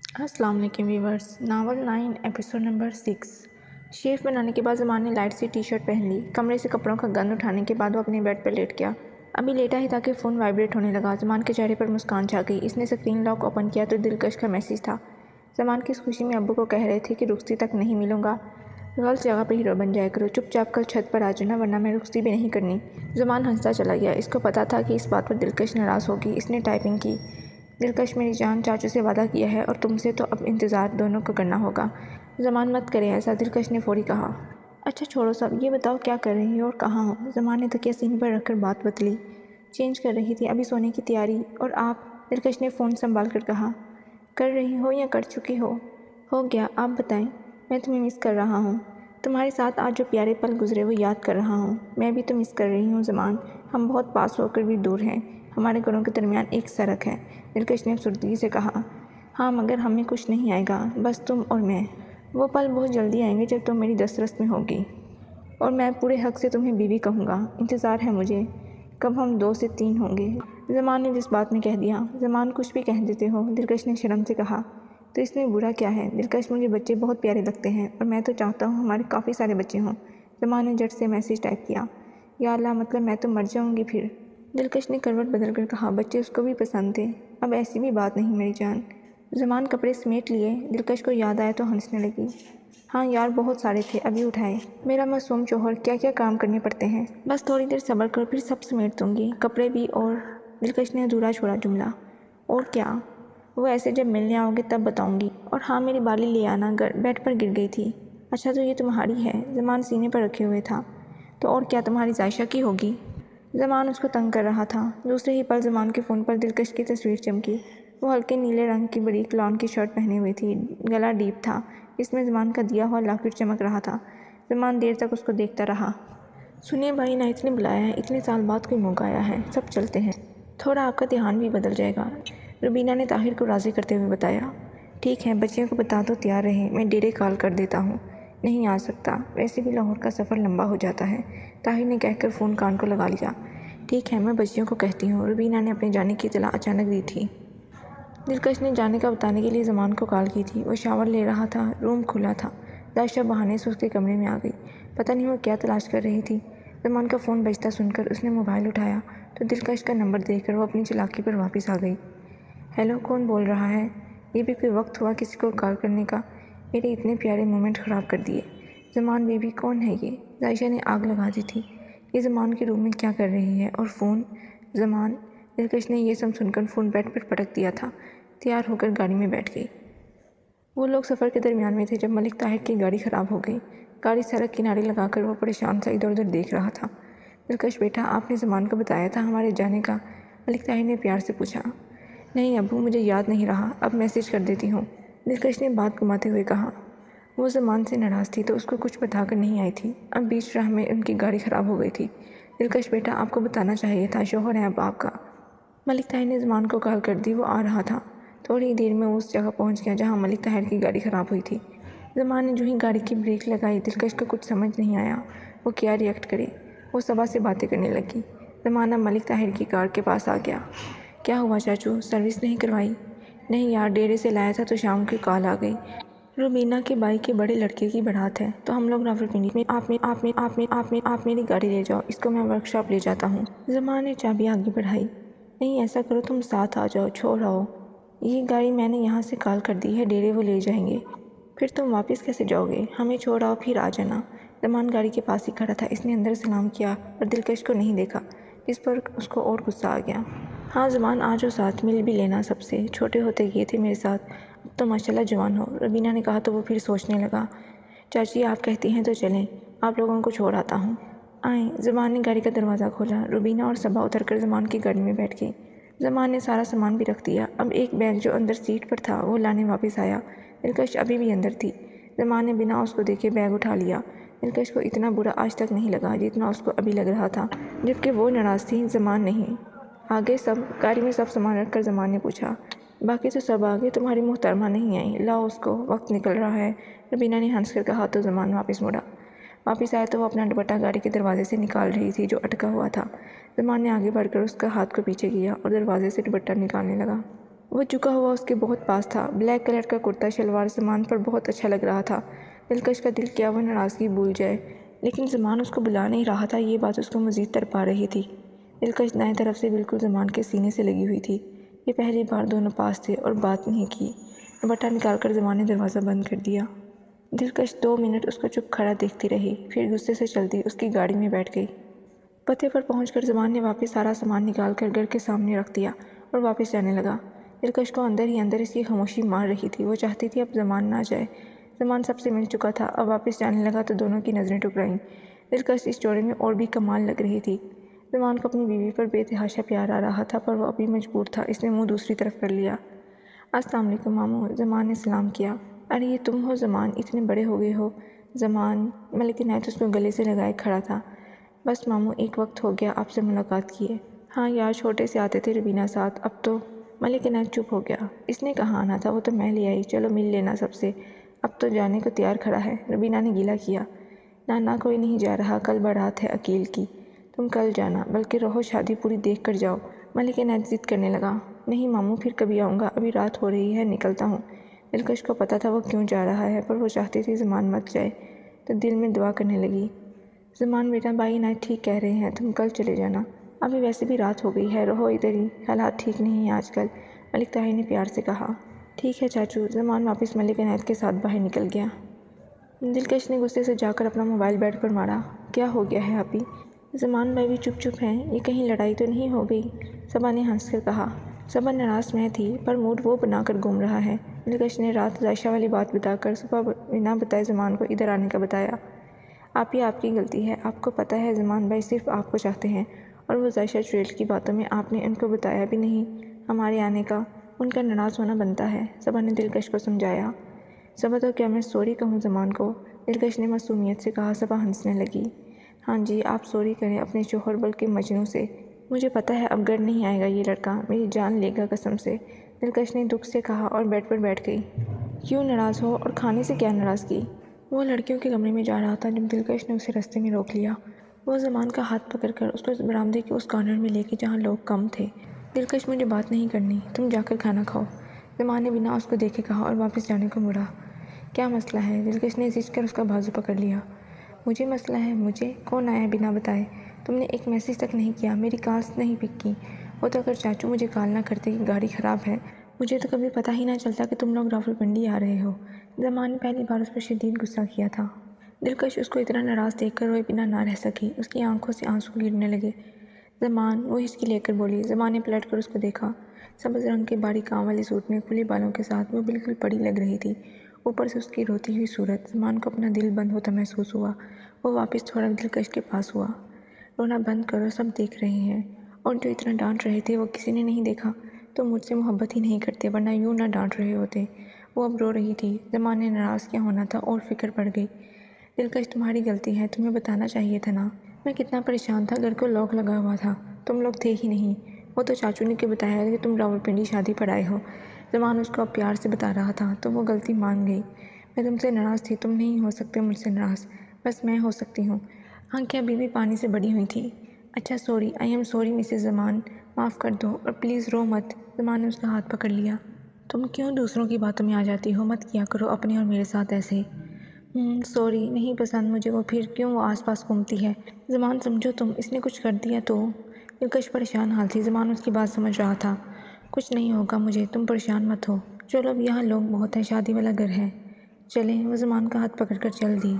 अस्सलाम वालेकुम viewers. Novel 9 episode number 6। Chef बनाने के बाद ज़मान ने लाइट सी टी शर्ट पहन ली। कमरे से कपड़ों का गंद उठाने के बाद वो अपने बेड पर लेट गया। अभी लेटा ही था कि फ़ोन वाइब्रेट होने लगा। ज़मान के चेहरे पर मुस्कान छा गई। इसने स्क्रीन लॉक ओपन किया तो दिलकश का मैसेज था। ज़मान की इस खुशी में अब्बू को कह रहे थे कि रुखसी तक नहीं मिलूंगा, गलत जगह पर हीरो बन जाया करो, चुपचाप कल छत पर आ जाना वरना मैं रुखसी भी नहीं करनी। ज़मान हंसता चला गया। इसको पता था कि इस बात पर दिलकश नाराज़ होगी। इसने टाइपिंग की। दिलकश मेरी जान, चाचू से वादा किया है और तुमसे तो अब इंतज़ार दोनों को करना होगा। ज़मान मत करे ऐसा, दिलकश ने फौरी कहा। अच्छा छोड़ो सब, ये बताओ क्या कर रही हो और कहाँ हो? ज़मान ने तकिया सीने पर रखकर बात बतली। चेंज कर रही थी, अभी सोने की तैयारी। और आप? दिलकश ने फ़ोन संभाल कर कहा। कर रही हो या कर चुकी हो? हो गया, आप बताएं। मैं तुम्हें मिस कर रहा हूँ। तुम्हारे साथ आज जो प्यारे पल गुजरे वो याद कर रहा हूँ। मैं भी तो मिस कर रही हूँ ज़मान। हम बहुत पास होकर भी दूर हैं। हमारे घरों के दरमियान एक सड़क है। दिलकश ने अफसुर्दगी से कहा। हाँ, मगर हमें कुछ नहीं आएगा, बस तुम और मैं। वो पल बहुत जल्दी आएंगे जब तुम मेरी दस्तरस में होगी और मैं पूरे हक से तुम्हें बीवी कहूँगा। इंतज़ार है मुझे कब हम 2 से 3 होंगे। ज़मान ने जिस बात में कह दिया। ज़मान कुछ भी कह देते हो, दिलकश ने शर्म से कहा। तो इसमें बुरा क्या है? दिलकश मुझे बच्चे बहुत प्यारे लगते हैं और मैं तो चाहता हूँ हमारे काफ़ी सारे बच्चे हों। ज़मान ने झट से मैसेज टाइप किया। या अल्लाह, मतलब मैं तो मर जाऊँगी फिर। दिलकश ने करवट बदल कर कहा। बच्चे उसको भी पसंद थे। अब ऐसी भी बात नहीं मेरी जान। ज़मान कपड़े समेट लिए। दिलकश को याद आया तो हंसने लगी। हाँ यार, बहुत सारे थे, अभी उठाए। मेरा मासूम शौहर, क्या क्या काम करने पड़ते हैं। बस थोड़ी देर सब्र करो, फिर सब समेट दूंगी, कपड़े भी। और दिलकश ने अधूरा छोड़ा जुमला। और क्या? वो ऐसे जब मिलने आओगे तब बताऊंगी। और हाँ, मेरी बाली ले आना, बेड पर गिर गई थी। अच्छा तो ये तुम्हारी है? ज़मान सीने पर रखे हुए था। तो और क्या, तुम्हारी जायशा की होगी। ज़मान उसको तंग कर रहा था। दूसरे ही पल ज़मान के फ़ोन पर दिलकश की तस्वीर चमकी। वो हल्के नीले रंग की बड़ी लॉन की शर्ट पहने हुई थी। गला डीप था। इसमें ज़मान का दिया हुआ लॉकेट चमक रहा था। ज़मान देर तक उसको देखता रहा। सुनिए भाई, नाइट ने बुलाया है, इतने साल बाद कोई मौका आया है, सब चलते हैं। थोड़ा आपका ध्यान भी बदल जाएगा, रुबीना ने ताहिर को राज़ी करते हुए बताया। ठीक है, बच्चियों को बता दो तैयार रहें, मैं डेरे कॉल कर देता हूँ। नहीं आ सकता, वैसे भी लाहौर का सफ़र लंबा हो जाता है, ताहिर ने कहकर फ़ोन कान को लगा लिया। ठीक है, मैं बच्चियों को कहती हूँ, रुबीना ने अपने जाने की इत्तला अचानक दी थी। दिलकश ने जाने का बताने के लिए ज़मान को कॉल की थी। वो शावर ले रहा था, रूम खुला था। दाशा बहाने से उसके कमरे में आ गई। पता नहीं वो क्या तलाश कर रही थी। ज़मान का फ़ोन बजता सुनकर उसने मोबाइल उठाया तो दिलकश का नंबर देखकर वो अपनी चालाकी पर वापस आ गई। हेलो, कौन बोल रहा है? ये भी कोई वक्त हुआ किसी को कॉल करने का? मेरे इतने प्यारे मोमेंट ख़राब कर दिए। ज़मान बेबी, कौन है ये? दायशा ने आग लगा दी थी। ये ज़मान के रूम में क्या कर रही है? और फ़ोन? ज़मान? दिलकश ने यह सब सुनकर फ़ोन बेड पर पटक दिया था। तैयार होकर गाड़ी में बैठ गई। वो लोग सफ़र के दरमियान में थे जब मलिक ताहिर की गाड़ी ख़राब हो गई। गाड़ी सड़क किनारे लगाकर वो परेशान सा इधर उधर देख रहा था। दिलकश बेटा, आपने ज़मान को बताया था हमारे जाने का? मलिक ताहिर ने प्यार से पूछा। नहीं अब्बू, मुझे याद नहीं रहा, अब मैसेज कर देती हूँ, दिलकश ने बात घुमाते हुए कहा। वो ज़मान से नाराज़ थी तो उसको कुछ बताकर नहीं आई थी। अब बीच राह में उनकी गाड़ी ख़राब हो गई थी। दिलकश बेटा, आपको बताना चाहिए था, शौहर है अब आपका। मलिक ताहिर ने ज़मान को कॉल कर दी। वो आ रहा था। थोड़ी देर में वो उस जगह पहुंच गया जहां मलिक ताहिर की गाड़ी ख़राब हुई थी। ज़मान ने जो ही गाड़ी की ब्रेक लगाई, दिलकश को कुछ समझ नहीं आया वो क्या रिएक्ट करे। वो सबा से बातें करने लगी। ज़मान अब मलिक ताहिर की कार के पास आ गया। क्या हुआ चाचू, सर्विस नहीं करवाई? नहीं यार, डेरे से लाया था तो शाम की कॉल आ गई। रुबीना के भाई के बड़े लड़के की बारात है तो हम लोग रावलपिंडी में आप मेरी गाड़ी ले जाओ, इसको मैं वर्कशॉप ले जाता हूँ। ज़मान ने चाबी आगे बढ़ाई। नहीं ऐसा करो, तुम साथ आ जाओ, छोड़ आओ। ये गाड़ी मैंने यहाँ से कॉल कर दी है, डेरे वो ले जाएंगे। फिर तुम वापस कैसे जाओगे? हमें छोड़ आओ, फिर आ जाना। ज़मान गाड़ी के पास ही खड़ा था। इसने अंदर सलाम किया पर दिलकश को नहीं देखा, जिस पर उसको और गुस्सा आ गया। हाँ ज़मान, आ जाओ, साथ मिल भी लेना सबसे, छोटे होते गए थे मेरे साथ, अब तो माशाल्लाह जवान हो। रबीना ने कहा तो वो फिर सोचने लगा। चाची आप कहती हैं तो चलें, आप लोगों को छोड़ आता हूँ। आए। ज़मान ने गाड़ी का दरवाज़ा खोला। रुबीना और सबा उतरकर ज़मान की गाड़ी में बैठ गई। ज़मान ने सारा सामान भी रख दिया। अब एक बैग जो अंदर सीट पर था वो लाने वापस आया। दिलकश अभी भी अंदर थी। ज़मान ने बिना उसको देखे बैग उठा लिया। दिलकश को इतना बुरा आज तक नहीं लगा जितना उसको अभी लग रहा था, जबकि वो नाराज़ थी, ज़मान नहीं। आगे सब गाड़ी में सब सामान रखकर ज़मान ने पूछा। बाकी तो सब आगे, तुम्हारी मोहतरमा नहीं आई, लाओ उसको, वक्त निकल रहा है। रबीना ने हंस कर कहा तो ज़मान वापस मुड़ा। वापस आया तो वो अपना दुपट्टा गाड़ी के दरवाजे से निकाल रही थी जो अटका हुआ था। ज़मान ने आगे बढ़कर उसका हाथ को पीछे किया और दरवाजे से दुपट्टा निकालने लगा। وہ جھکا ہوا اس کے بہت پاس تھا۔ بلیک کلر کا کرتا شلوار زمان پر بہت اچھا لگ رہا تھا۔ دلکش کا دل کیا وہ ناراضگی بھول جائے، لیکن زمان اس کو بلا نہیں رہا تھا، یہ بات اس کو مزید تڑپا رہی تھی۔ دلکش دائیں طرف سے بالکل زمان کے سینے سے لگی ہوئی تھی۔ یہ پہلی بار دونوں پاس تھے اور بات نہیں کی۔ دوپٹہ نکال کر زمان نے دروازہ بند کر دیا۔ دلکش 2 منٹ اس کو چپ کھڑا دیکھتی رہی، پھر غصے سے چلتی اس کی گاڑی میں بیٹھ گئی۔ پتے پر پہنچ کر زمان نے واپس سارا سامان نکال کر گھر کے سامنے رکھ دیا اور واپس جانے لگا۔ دلکش کو اندر ہی اندر اس کی خاموشی مار رہی تھی۔ وہ چاہتی تھی اب زمان نہ جائے۔ زمان سب سے مل چکا تھا، اب واپس جانے لگا تو دونوں کی نظریں ٹکرائیں۔ دلکش اس جوڑے میں اور بھی کمال لگ رہی تھی۔ زمان کو اپنی بیوی پر بے تحاشا پیار آ رہا تھا، پر وہ ابھی مجبور تھا۔ اس نے منہ دوسری طرف کر لیا۔ السلام علیکم ماموں، زمان نے سلام کیا۔ ارے یہ تم ہو زمان، اتنے بڑے ہو گئے ہو زمان۔ ملک عنایت اس کو گلے سے لگائے کھڑا تھا۔ بس ماموں، ایک وقت ہو گیا آپ سے ملاقات کیے۔ ہاں یار، چھوٹے سے آتے تھے روبینہ ساتھ، اب تو۔ ملک عنایت چپ ہو گیا۔ اس نے کہاں آنا تھا، وہ تو میں لے آئی، چلو مل لینا سب سے۔ اب تو جانے کو تیار کھڑا ہے، روبینہ نے گیلا کیا۔ نہ کوئی نہیں جا رہا، کل بارات ہے عقیل کی، تم کل جانا، بلکہ رہو شادی پوری دیکھ کر جاؤ۔ ملک عنایت ضد کرنے لگا۔ نہیں ماموں، پھر کبھی آؤں گا، ابھی رات ہو رہی ہے، نکلتا ہوں۔ دلکش کو پتہ تھا وہ کیوں جا رہا ہے، پر وہ چاہتی تھی زمان مت جائے، تو دل میں دعا کرنے لگی۔ زمان بیٹا، بھائی عنایت ٹھیک کہہ رہے ہیں، تم کل چلے جانا، ابھی ویسے بھی رات ہو گئی ہے، رہو ادھر ہی، حالات ٹھیک نہیں ہیں آج کل، ملک طاہر نے پیار سے کہا۔ ٹھیک ہے چاچو۔ زمان واپس ملک عنایت کے ساتھ باہر نکل گیا۔ دلکش نے غصے سے جا کر اپنا موبائل بیڈ پر مارا۔ کیا ہو گیا ہے ابھی؟ زمان بھائی بھی چپ ہیں، یہ کہیں لڑائی تو نہیں ہو گئی؟ صبا نے ہنس کر کہا۔ صبا ناراض میں تھی، پر موڈ وہ بنا کر گھوم رہا ہے۔ دلکش نے رات عائشہ والی بات بتا کر صبح بنا بتائے زمان کو ادھر آنے کا بتایا۔ آپ کی غلطی ہے، آپ کو پتہ ہے زمان بھائی صرف آپ کو چاہتے ہیں، اور وہ عائشہ چڑیل کی باتوں میں آپ نے ان کو بتایا بھی نہیں ہمارے آنے کا، ان کا ناراض ہونا بنتا ہے، صبا نے دلکش کو سمجھایا۔ صبا تو کیا میں سوری کہوں زمان کو؟ دلکش نے معصومیت سے کہا۔ صبا ہنسنے لگی۔ ہاں جی، آپ سوری کریں اپنے شوہر بلکہ مجنوں سے، مجھے پتہ ہے اب گھر نہیں آئے گا یہ لڑکا، میری جان لے گا قسم سے، دلکش نے دکھ سے کہا اور بیڈ پر بیٹھ گئی۔ کیوں ناراض ہو، اور کھانے سے کیا ناراضگی؟ وہ لڑکیوں کے کمرے میں جا رہا تھا جب دلکش نے اسے راستے میں روک لیا۔ وہ زمان کا ہاتھ پکڑ کر اس کو برآمدے کے اس کارنر میں لے کے جہاں لوگ کم تھے۔ دلکش، مجھے بات نہیں کرنی، تم جا کر کھانا کھاؤ، زمان نے بنا اس کو دیکھے کہا اور واپس جانے کو مڑا۔ کیا مسئلہ ہے؟ دلکش نے زچ کر اس کا بازو پکڑ لیا۔ مجھے مسئلہ ہے؟ مجھے؟ کون آیا بنا بتائے؟ تم نے ایک میسیج تک نہیں کیا، میری کالز نہیں پک کی، وہ تو اگر چاچو مجھے کال نہ کرتے کہ گاڑی خراب ہے، مجھے تو کبھی پتہ ہی نہ چلتا کہ تم لوگ راولپنڈی آ رہے ہو۔ زمان نے پہلی بار اس پر شدید غصہ کیا تھا۔ دلکش اس کو اتنا ناراض دیکھ کر روئے بنا نہ رہ سکی، اس کی آنکھوں سے آنسو گرنے لگے۔ زمان، وہ ہچکی لے کر بولی۔ زمان نے پلٹ کر اس کو دیکھا۔ سبز رنگ کے باریک کام والے سوٹ میں کھلے بالوں کے ساتھ وہ بالکل پری لگ رہی تھی، اوپر سے اس کی روتی ہوئی صورت۔ زمان کو اپنا دل بند ہوتا محسوس ہوا۔ وہ واپس تھوڑا دلکش کے پاس ہوا۔ رونا بند کرو، سب دیکھ رہے ہیں، اور جو اتنا ڈانٹ رہے تھے وہ کسی نے نہیں دیکھا، تو مجھ سے محبت ہی نہیں کرتے، ورنہ یوں نہ ڈانٹ رہے ہوتے۔ وہ اب رو رہی تھی۔ زمان نے ناراض کیا ہونا تھا اور فکر پڑ گئی۔ دلکش، تمہاری غلطی ہے، تمہیں بتانا چاہیے تھا نا، میں کتنا پریشان تھا، گھر کو لاک لگا ہوا تھا، تم لوگ تھے ہی نہیں، وہ تو چاچو نے بتایا کہ تم راولپنڈی شادی پر آئے ہو۔ زمان اس کو اب پیار سے بتا رہا تھا، تو وہ غلطی مان گئی۔ میں تم سے ناراض تھی، تم نہیں ہو سکتے مجھ سے ناراض، بس میں ہو سکتی ہوں۔ آنکھیں ابھی بھی پانی سے بڑی ہوئی تھیں۔ اچھا sorry, I am sorry Mrs زمان، معاف کر دو، اور پلیز رو مت۔ زمان نے اس کا ہاتھ پکڑ لیا۔ تم کیوں دوسروں کی باتوں میں آ جاتی ہو، مت کیا کرو اپنے اور میرے ساتھ ایسے۔ سوری، نہیں پسند مجھے وہ، پھر کیوں وہ آس پاس گھومتی ہے؟ زمان سمجھو تم، اس نے کچھ کر دیا تو؟ دلکش پریشان حال تھی۔ زمان اس کی بات سمجھ رہا تھا۔ کچھ نہیں ہوگا مجھے، تم پریشان مت ہو، چلو اب یہاں لوگ بہت ہیں، شادی والا گھر ہے، چلیں۔ وہ زمان کا ہاتھ پکڑ کر چل دی۔